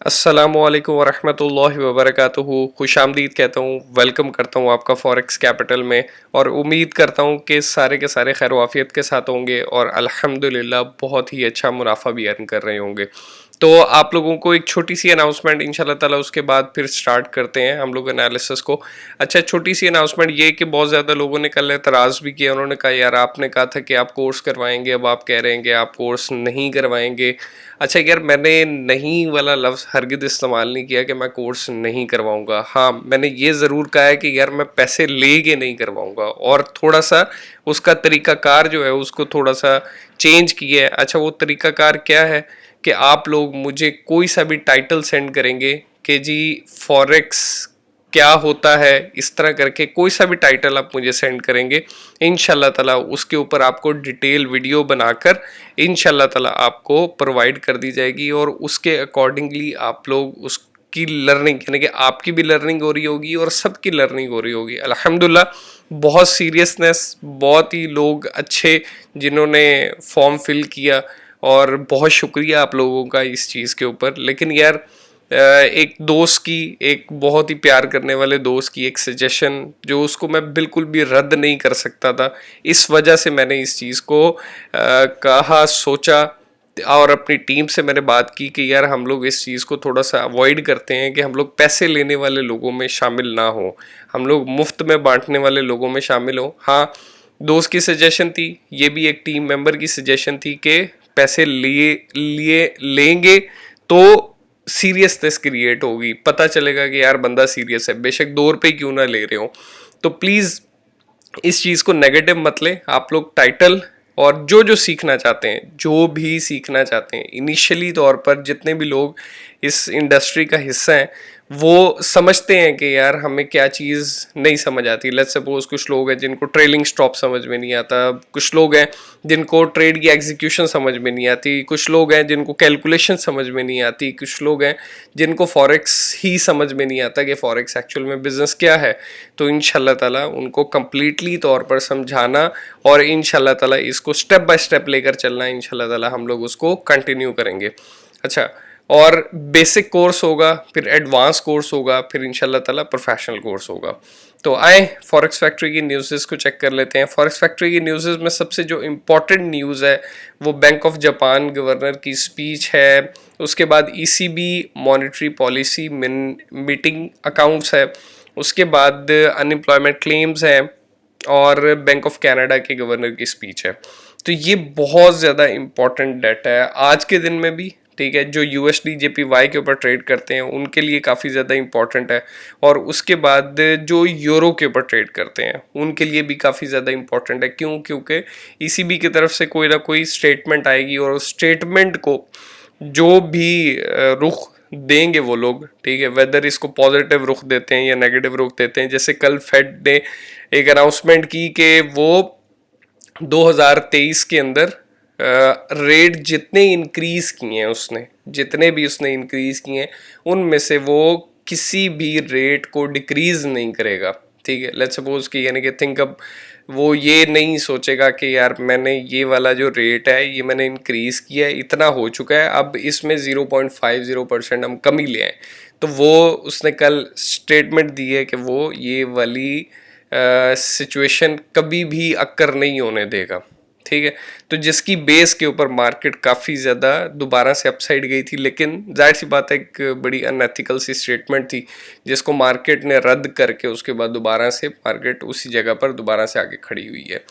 अस्सलामुअलैकुम वरहमतुल्लाहि वबरकातुहू। खुशामदीद कहता हूँ, वेलकम करता हूँ आपका फॉरेक्स कैपिटल में। और उम्मीद करता हूँ कि सारे के सारे खैर वाफियत के साथ होंगे और अल्हम्दुलिल्लाह बहुत ही अच्छा मुनाफा भी अर्न कर रहे होंगे। तो आप लोगों को एक छोटी सी अनाउंसमेंट इंशाल्लाह ताला, उसके बाद फिर स्टार्ट करते हैं हम लोग एनालिसिस को। अच्छा, छोटी सी अनाउंसमेंट ये कि बहुत ज़्यादा लोगों ने कल एतराज़ भी किया। उन्होंने कहा यार आपने कहा था कि आप कोर्स करवाएंगे, अब आप कह रहे हैं कि आप कोर्स नहीं करवाएंगे। अच्छा यार, मैंने नहीं वाला लफ्ज़ हरगिज़ इस्तेमाल नहीं किया कि मैं कोर्स नहीं करवाऊंगा। हाँ, मैंने ये ज़रूर कहा है कि यार मैं पैसे ले के नहीं करवाऊंगा, और थोड़ा सा उसका तरीक़ाकार जो है उसको थोड़ा सा चेंज किया है। अच्छा, वो तरीक़ाकार क्या है कि आप लोग मुझे कोई सा भी टाइटल सेंड करेंगे कि जी फॉरेक्स क्या होता है, इस तरह करके कोई सा भी टाइटल आप मुझे सेंड करेंगे, इंशाल्लाह ताला उसके ऊपर आपको डिटेल वीडियो बनाकर इंशाल्लाह ताला आपको प्रोवाइड कर दी जाएगी। और उसके अकॉर्डिंगली आप लोग उसकी लर्निंग, यानी कि आपकी भी लर्निंग हो रही होगी और सबकी लर्निंग हो रही होगी। अल्हम्दुलिल्लाह बहुत सीरियसनेस, बहुत ही लोग अच्छे जिन्होंने फॉर्म फिल किया, और बहुत शुक्रिया आप लोगों का इस चीज़ के ऊपर। लेकिन यार एक दोस्त की, एक बहुत ही प्यार करने वाले दोस्त की एक सजेशन जो उसको मैं बिल्कुल भी रद्द नहीं कर सकता था, इस वजह से मैंने इस चीज़ को कहा, सोचा, और अपनी टीम से मैंने बात की कि यार हम लोग इस चीज़ को थोड़ा सा अवॉइड करते हैं कि हम लोग पैसे लेने वाले लोगों में शामिल ना हो, हम लोग मुफ्त में बांटने वाले लोगों में शामिल हो। हाँ, दोस्त की सजेशन थी, ये भी एक टीम मेंबर की सजेशन थी कि पैसे लिए लिए लेंगे तो सीरियसनेस क्रिएट होगी, पता चलेगा कि यार बंदा सीरियस है, बेशक 2 रुपए क्यों ना ले रहे हो। तो प्लीज़ इस चीज़ को नेगेटिव मत लें। आप लोग टाइटल और जो जो सीखना चाहते हैं, जो भी सीखना चाहते हैं, इनिशियली तौर पर जितने भी लोग इस इंडस्ट्री का हिस्सा हैं वो समझते हैं कि यार हमें क्या चीज़ नहीं समझ आती। लेट्स सपोज कुछ लोग हैं जिनको ट्रेलिंग स्टॉप समझ में नहीं आता, कुछ लोग हैं जिनको ट्रेड की एग्जीक्यूशन समझ में नहीं आती, कुछ लोग हैं जिनको कैलकुलेशन समझ में नहीं आती, कुछ लोग हैं जिनको फॉरेक्स ही समझ में नहीं आता कि फॉरेक्स एक्चुअल में बिजनेस क्या है। तो इंशाल्लाह ताला उनको कंप्लीटली तौर पर समझाना और इंशाल्लाह ताला इसको स्टेप बाय स्टेप लेकर चलना, इंशाल्लाह ताला हम लोग उसको कंटिन्यू करेंगे। अच्छा, और बेसिक कोर्स होगा, फिर एडवांस कोर्स होगा, फिर इंशाल्लाह ताला प्रोफेशनल कोर्स होगा। तो आए फॉरेक्स फैक्ट्री की न्यूज़ को चेक कर लेते हैं। फॉरेक्स फैक्ट्री की न्यूज़ में सबसे जो इम्पोर्टेंट न्यूज़ है वो बैंक ऑफ जापान गवर्नर की स्पीच है, उसके बाद ECB monetary policy meeting accounts है, उसके बाद अनएम्प्लॉयमेंट क्लेम्स हैं, और बैंक ऑफ कनाडा के गवर्नर की स्पीच है। तो ये बहुत ज़्यादा इम्पोर्टेंट डाटा है आज के दिन में भी, ठीक है। जो यूएसडी जेपीवाई के ऊपर ट्रेड करते हैं उनके लिए काफ़ी ज़्यादा इम्पॉर्टेंट है, और उसके बाद जो यूरो के ऊपर ट्रेड करते हैं उनके लिए भी काफ़ी ज़्यादा इम्पॉर्टेंट है। क्यों? क्योंकि ईसीबी की तरफ से कोई ना कोई स्टेटमेंट आएगी, और उस स्टेटमेंट को जो भी रुख देंगे वो लोग, ठीक है, वेदर इसको पॉजिटिव रुख देते हैं या नेगेटिव रुख देते हैं। जैसे कल फेड ने एक अनाउंसमेंट की कि वो 2023 के अंदर रेट जितने इंक्रीज किए हैं उसने, जितने भी उसने इंक्रीज किए हैं उनमें से वो किसी भी रेट को डिक्रीज नहीं करेगा, ठीक है। लेट्स सपोज कि यानी कि थिंक अब वो ये नहीं सोचेगा कि यार मैंने ये वाला जो रेट है ये मैंने इंक्रीज किया है, इतना हो चुका है, अब इसमें 0.50% हम कमी ले आए। तो वो उसने कल स्टेटमेंट दी है कि वो ये वाली सिचुएशन कभी भी अक्कर नहीं होने देगा, ठीक है। तो जिसकी बेस के ऊपर मार्केट काफ़ी ज़्यादा दोबारा से अपसाइड गई थी, लेकिन जाहिर सी बात है एक बड़ी अनएथिकल सी स्टेटमेंट थी जिसको मार्केट ने रद्द करके उसके बाद दोबारा से मार्केट उसी जगह पर दोबारा से आगे खड़ी हुई है।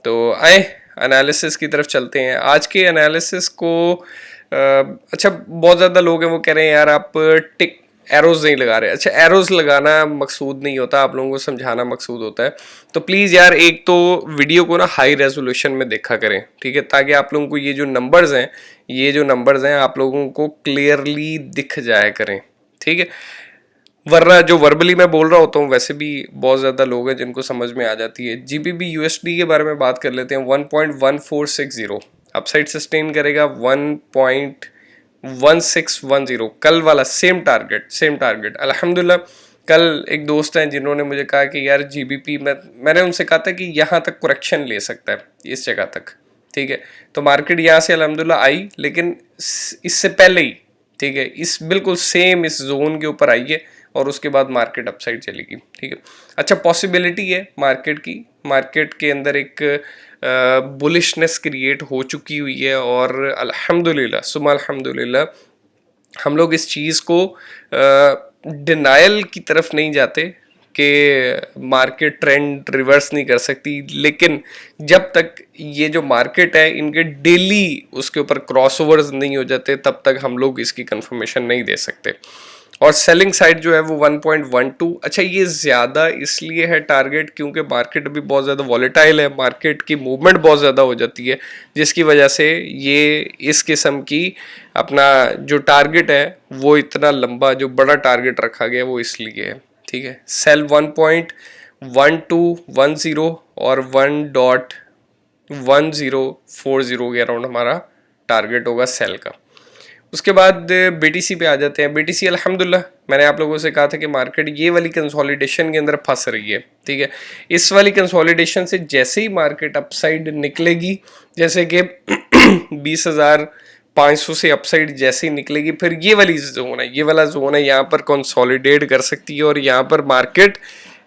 तो आए एनालिसिस की तरफ चलते हैं। आज के एनालिसिस को अच्छा, बहुत ज़्यादा लोग हैं वो कह रहे हैं यार आप टिक एरोज नहीं लगा रहे। अच्छा, एरोज लगाना मकसूद नहीं होता, आप लोगों को समझाना मकसूद होता है। तो प्लीज़ यार एक तो वीडियो को ना हाई रेजोल्यूशन में देखा करें, ठीक है, ताकि आप लोगों को ये जो नंबर्स हैं, ये जो नंबर्स हैं आप लोगों को क्लियरली दिख जाया करें, ठीक है। वरना जो वर्बली मैं बोल रहा होता हूँ वैसे भी बहुत ज़्यादा लोग हैं जिनको समझ में आ जाती है। जीबीपी यूएसडी के बारे में बात कर लेते हैं। 1.1460 अपसाइड सस्टेन करेगा, 1.1610 कल वाला सेम टारगेट अल्हम्दुलिल्लाह। कल एक दोस्त हैं जिन्होंने मुझे कहा कि यार जीबीपी में, मैंने उनसे कहा था कि यहाँ तक करेक्शन ले सकता है, इस जगह तक, ठीक है। तो मार्केट यहाँ से अल्हम्दुलिल्लाह आई, लेकिन इससे पहले ही, ठीक है, इस बिल्कुल सेम इस जोन के ऊपर आइए और उसके बाद मार्केट अपसाइड चलेगी। ठीक है, अच्छा पॉसिबिलिटी है मार्केट की, मार्केट के अंदर एक बुलिशनेस क्रिएट हो चुकी हुई है और अल्हम्दुलिल्लाह सुमा अल्हम्दुलिल्लाह हम लोग इस चीज़ को डिनायल की तरफ नहीं जाते कि मार्केट ट्रेंड रिवर्स नहीं कर सकती, लेकिन जब तक ये जो मार्केट है इनके डेली उसके ऊपर क्रॉसओवर्स नहीं हो जाते तब तक हम लोग इसकी कंफर्मेशन नहीं दे सकते। और सेलिंग साइड जो है वो 1.12, अच्छा ये ज़्यादा इसलिए है टारगेट क्योंकि मार्केट अभी बहुत ज़्यादा वॉलेटाइल है, मार्केट की मूवमेंट बहुत ज़्यादा हो जाती है, जिसकी वजह से ये इस किस्म की अपना जो टारगेट है वो इतना लंबा जो बड़ा टारगेट रखा गया वो इसलिए है। ठीक है, सेल 1.1210 और 1.1040 के अराउंड हमारा टारगेट होगा सेल का। उसके बाद बीटीसी पे आ जाते हैं। बीटीसी अल्हम्दुलिल्लाह मैंने आप लोगों से कहा था कि मार्केट ये वाली कंसोलिडेशन के अंदर फंस रही है। ठीक है, इस वाली कंसोलिडेशन से जैसे ही मार्केट अपसाइड निकलेगी, जैसे कि 20,500 से अपसाइड जैसे ही निकलेगी, फिर ये वाली जोन है, ये वाला जोन है, यहाँ पर कंसोलिडेट कर सकती है और यहाँ पर मार्केट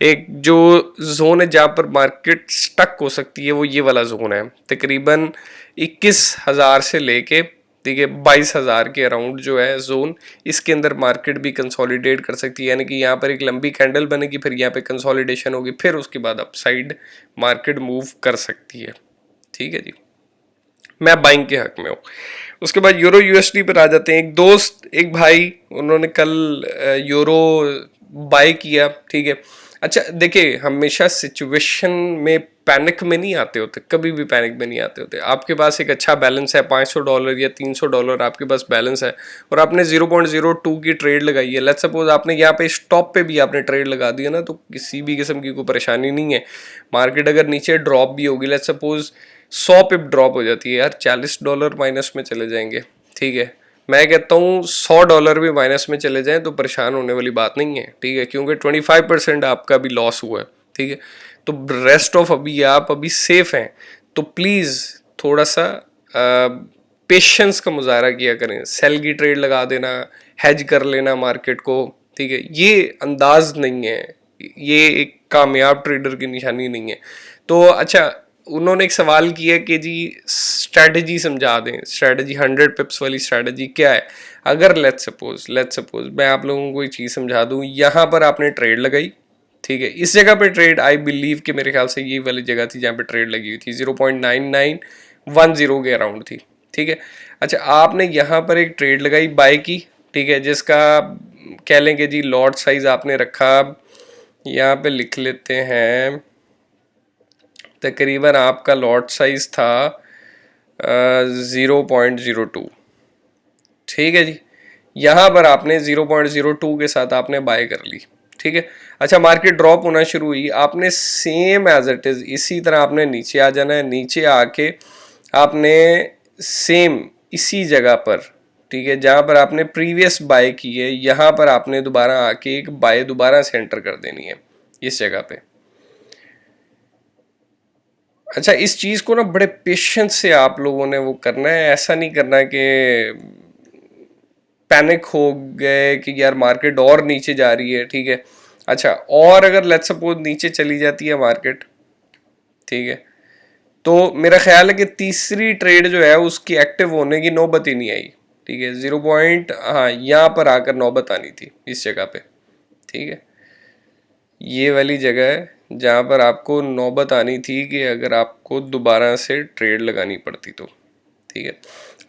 एक जो जोन है जहाँ पर मार्केट स्टक हो सकती है वो ये वाला जोन है, तकरीबन 21,000 से लेके, ठीक है, 22,000 के अराउंड जो है जोन, इसके अंदर मार्केट भी कंसोलिडेट कर सकती है। यानी कि यहाँ पर एक लंबी कैंडल बनेगी, फिर यहाँ पे कंसोलिडेशन होगी, फिर उसके बाद अपसाइड मार्केट मूव कर सकती है। ठीक है जी, मैं बाइंग के हक में हूँ। उसके बाद यूरो यूएसडी पर आ जाते हैं। एक दोस्त, एक भाई, उन्होंने कल यूरो बाय किया। ठीक है, अच्छा देखिए, हमेशा सिचुएशन में पैनिक में नहीं आते होते, कभी भी पैनिक में नहीं आते होते। आपके पास एक अच्छा बैलेंस है, $500 या $300 आपके पास बैलेंस है और आपने 0.02 की ट्रेड लगाई है। लेट्स सपोज आपने यहाँ पे स्टॉप पे भी आपने ट्रेड लगा दिया ना, तो किसी भी किस्म की कोई परेशानी नहीं है। मार्केट अगर नीचे ड्रॉप भी होगी, लेट्स सपोज 100 पिप ड्रॉप हो जाती है यार, $40 माइनस में चले जाएंगे। ठीक है, मैं कहता हूँ $100 भी माइनस में चले जाएं तो परेशान होने वाली बात नहीं है। ठीक है, क्योंकि 25% आपका भी लॉस हुआ है। ठीक है, तो रेस्ट ऑफ अभी आप अभी सेफ हैं, तो प्लीज़ थोड़ा सा पेशेंस का मुजाहरा किया करें। सेल की ट्रेड लगा देना, हेज कर लेना मार्केट को, ठीक है, ये अंदाज नहीं है, ये एक कामयाब ट्रेडर की निशानी नहीं है। तो अच्छा, उन्होंने एक सवाल किया कि जी स्ट्रैटेजी समझा दें, स्ट्रैटेजी 100 पिप्स वाली स्ट्रैटेजी क्या है। अगर लेट्स सपोज मैं आप लोगों को एक चीज़ समझा दूं, यहाँ पर आपने ट्रेड लगाई, ठीक है, इस जगह पे ट्रेड, आई बिलीव कि मेरे ख्याल से ये वाली जगह थी जहाँ पे ट्रेड लगी हुई थी, 0.9910 के अराउंड थी। ठीक है, अच्छा आपने यहाँ पर एक ट्रेड लगाई बाय की, ठीक है, जिसका कह लेंगे जी लॉट साइज आपने रखा, यहाँ पे लिख लेते हैं, तकरीबन आपका लॉट साइज था 0.02। ठीक है जी, यहाँ पर आपने 0.02 के साथ आपने बाय कर ली। ठीक है, अच्छा मार्केट ड्रॉप होना शुरू हुई, आपने सेम एज इट इज़ इसी तरह आपने नीचे आ जाना है। नीचे आके आपने सेम इसी जगह पर, ठीक है, जहाँ पर आपने प्रीवियस बाय की है, यहाँ पर आपने दोबारा आके एक बाय दोबारा से एंटर कर देनी है इस जगह पे। अच्छा, इस चीज़ को ना बड़े पेशेंस से आप लोगों ने वो करना है, ऐसा नहीं करना कि पैनिक हो गए कि यार मार्केट और नीचे जा रही है। ठीक है, अच्छा और अगर लेट्स सपोज नीचे चली जाती है मार्केट, ठीक है, तो मेरा ख्याल है कि तीसरी ट्रेड जो है उसकी एक्टिव होने की नौबत ही नहीं आई। ठीक है, 0 पॉइंट, हाँ यहाँ पर आकर नौबत आनी थी इस जगह पे। ठीक है, ये वाली जगह है जहाँ पर आपको नौबत आनी थी कि अगर आपको दोबारा से ट्रेड लगानी पड़ती तो। ठीक है,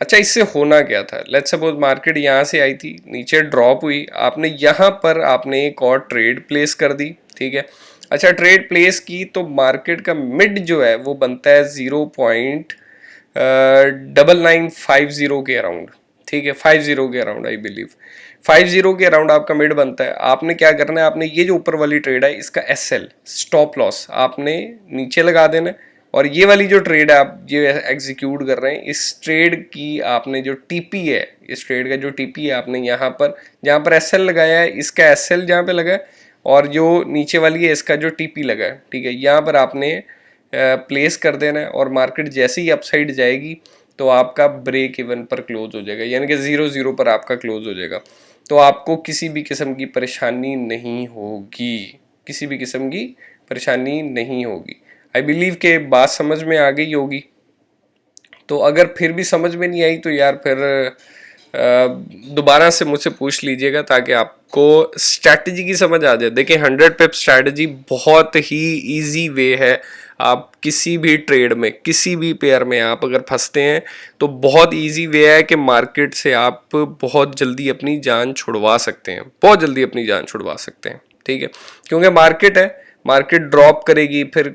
अच्छा इससे होना क्या था, लेट्स सपोज मार्केट यहाँ से आई थी, नीचे ड्रॉप हुई, आपने यहाँ पर आपने एक और ट्रेड प्लेस कर दी। ठीक है, अच्छा ट्रेड प्लेस की तो मार्केट का मिड जो है वो बनता है 0.9950 के अराउंड। ठीक है, 50 के अराउंड, आई बिलीव 50 के अराउंड आपका मिड बनता है। आपने क्या करना है, आपने ये जो ऊपर वाली ट्रेड है इसका एसएल स्टॉप लॉस आपने नीचे लगा देना है, और ये वाली जो ट्रेड है आप ये एग्जीक्यूट कर रहे हैं, इस ट्रेड की आपने जो टीपी है, इस ट्रेड का जो टीपी है आपने यहाँ पर जहाँ पर एसएल लगाया है, इसका एसएल जहाँ पे लगा है, और जो नीचे वाली है इसका जो टीपी लगा है, ठीक है, यहाँ पर आपने प्लेस कर देना है। और मार्केट जैसे ही अपसाइड जाएगी तो आपका ब्रेक इवन पर क्लोज हो जाएगा, यानी कि 0-0 पर आपका क्लोज हो जाएगा। तो आपको किसी भी किस्म की परेशानी नहीं होगी, किसी भी किस्म की परेशानी नहीं होगी। आई बिलीव के बात समझ में आ गई होगी। तो अगर फिर भी समझ में नहीं आई तो यार फिर दोबारा से मुझसे पूछ लीजिएगा, ताकि आपको स्ट्रैटेजी की समझ आ जाए। देखिए 100 पिप स्ट्रैटेजी बहुत ही इजी वे है। आप किसी भी ट्रेड में, किसी भी पेयर में आप अगर फंसते हैं तो बहुत इजी वे है कि मार्केट से आप बहुत जल्दी अपनी जान छुड़वा सकते हैं, बहुत जल्दी अपनी जान छुड़वा सकते हैं। ठीक है, क्योंकि मार्केट है, मार्केट ड्रॉप करेगी, फिर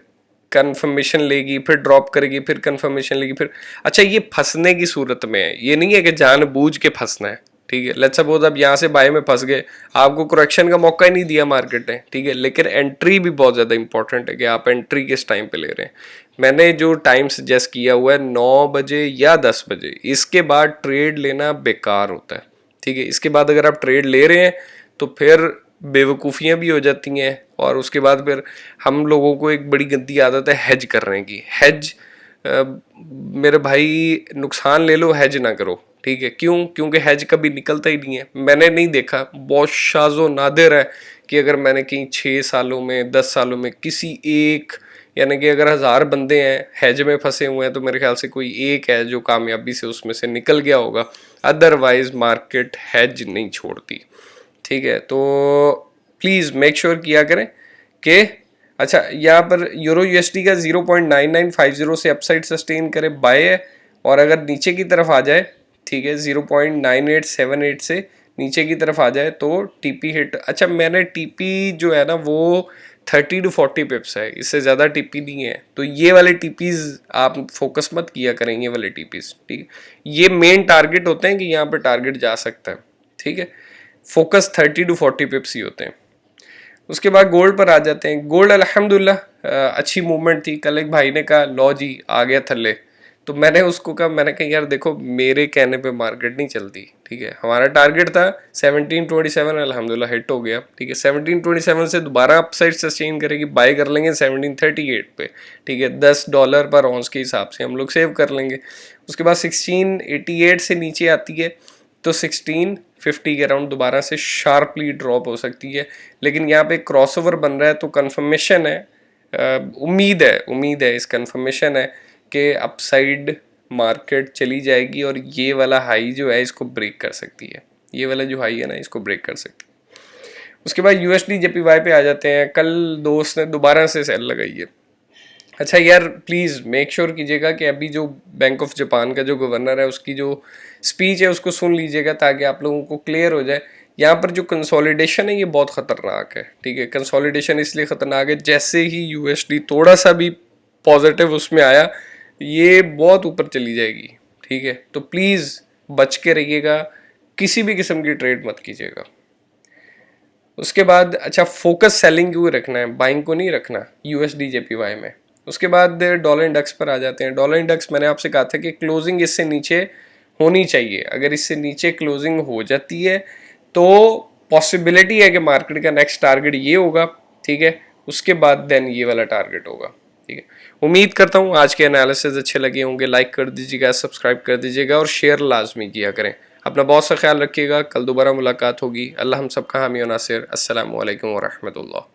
कंफर्मेशन लेगी, फिर ड्रॉप करेगी, फिर कंफर्मेशन लेगी, फिर अच्छा ये फंसने की सूरत में है, ये नहीं है कि जानबूझ के फंसना है। ठीक है, लेट्स सपोज अब यहाँ से बाय में फंस गए, आपको करेक्शन का मौका ही नहीं दिया मार्केट ने। ठीक है, लेकिन एंट्री भी बहुत ज़्यादा इंपॉर्टेंट है कि आप एंट्री किस टाइम पे ले रहे हैं। मैंने जो टाइम सजेस्ट किया हुआ है 9 बजे या 10 बजे, इसके बाद ट्रेड लेना बेकार होता है। ठीक है, इसके बाद अगर आप ट्रेड ले रहे हैं तो फिर बेवकूफ़ियाँ भी हो जाती हैं, और उसके बाद फिर हम लोगों को एक बड़ी गंदी आदत है हेज करने की। हेज मेरे भाई नुकसान ले लो, हेज ना करो। ठीक है, क्यों? क्योंकि हेज कभी निकलता ही नहीं है। मैंने नहीं देखा, बहुत शाज़ो नादिर है कि अगर मैंने कहीं 6 सालों में, 10 सालों में किसी एक, यानी कि अगर 1000 बंदे हैं हेज में फंसे हुए हैं तो मेरे ख्याल से कोई एक है जो कामयाबी से उसमें से निकल गया होगा। अदरवाइज मार्केट हेज नहीं छोड़ती। ठीक है, तो प्लीज़ मेक श्योर किया करें कि अच्छा यहाँ पर यूरो यूएसडी का 0.9950 से अपसाइड सस्टेन करे बाय है, और अगर नीचे की तरफ आ जाए, ठीक है 0.9878 से नीचे की तरफ आ जाए तो टीपी हिट। अच्छा मैंने टीपी जो है ना वो 30 to 40 पिप्स है, इससे ज़्यादा टीपी नहीं है। तो ये वाले टीपीज आप फोकस मत किया करें, ये वाले टीपीज। ठीक है, ये मेन टारगेट होते हैं कि यहाँ पर टारगेट जा सकता है। ठीक है, फोकस 30 to 40 पिप्स ही होते हैं। उसके बाद गोल्ड पर आ जाते हैं। गोल्ड अल्हम्दुलिल्लाह अच्छी मूवमेंट थी। कल एक भाई ने कहा लो जी आ गया थल्ले, तो मैंने उसको कहा, मैंने कहा यार देखो मेरे कहने पे मार्केट नहीं चलती। ठीक है, हमारा टारगेट था 1727, अल्हम्दुलिल्लाह हिट हो गया। ठीक है, 1727 से दोबारा अपसाइड सस्टेन करेगी, बाय कर लेंगे 1738 पे। ठीक है, $10 पर ऑन्स के हिसाब से हम लोग सेव कर लेंगे। उसके बाद 1688 से नीचे आती है तो 1650 के अराउंड दोबारा से शार्पली ड्रॉप हो सकती है। लेकिन यहाँ पे क्रॉसओवर बन रहा है तो कंफर्मेशन है, उम्मीद है इस कंफर्मेशन है कि अपसाइड मार्केट चली जाएगी और ये वाला हाई जो है इसको ब्रेक कर सकती है। ये वाला जो हाई है ना इसको ब्रेक कर सकती है। उसके बाद यूएसडी जेपीवाई पे आ जाते हैं। कल दोस्त ने दोबारा से सेल लगाई है। अच्छा यार प्लीज़ मेक श्योर कीजिएगा कि अभी जो बैंक ऑफ जापान का जो गवर्नर है उसकी जो स्पीच है उसको सुन लीजिएगा, ताकि आप लोगों को क्लियर हो जाए। यहाँ पर जो कंसोलिडेशन है ये बहुत ख़तरनाक है। ठीक है, कंसोलिडेशन इसलिए ख़तरनाक है जैसे ही यूएसडी थोड़ा सा भी पॉजिटिव उसमें आया ये बहुत ऊपर चली जाएगी। ठीक है, तो प्लीज़ बच के रहिएगा, किसी भी किस्म की ट्रेड मत कीजिएगा। उसके बाद अच्छा फोकस सेलिंग क्यों रखना है, बाइंग को नहीं रखना यूएसडी जेपीवाई में। उसके बाद डॉलर इंडेक्स पर आ जाते हैं। डॉलर इंडेक्स मैंने आपसे कहा था कि क्लोजिंग इससे नीचे होनी चाहिए। अगर इससे नीचे क्लोजिंग हो जाती है तो पॉसिबिलिटी है कि मार्केट का नेक्स्ट टारगेट ये होगा। ठीक है, उसके बाद देन ये वाला टारगेट होगा। ठीक है, उम्मीद करता हूँ आज के एनालिसिस अच्छे लगे होंगे। लाइक कर दीजिएगा, सब्सक्राइब कर दीजिएगा और शेयर लाजमी किया करें। अपना बहुत सा ख्याल रखिएगा। कल दोबारा मुलाकात होगी। अल्लाह हम सबका हामी और नासिर। अस्सलामु अलैकुम व रहमतुल्लाह।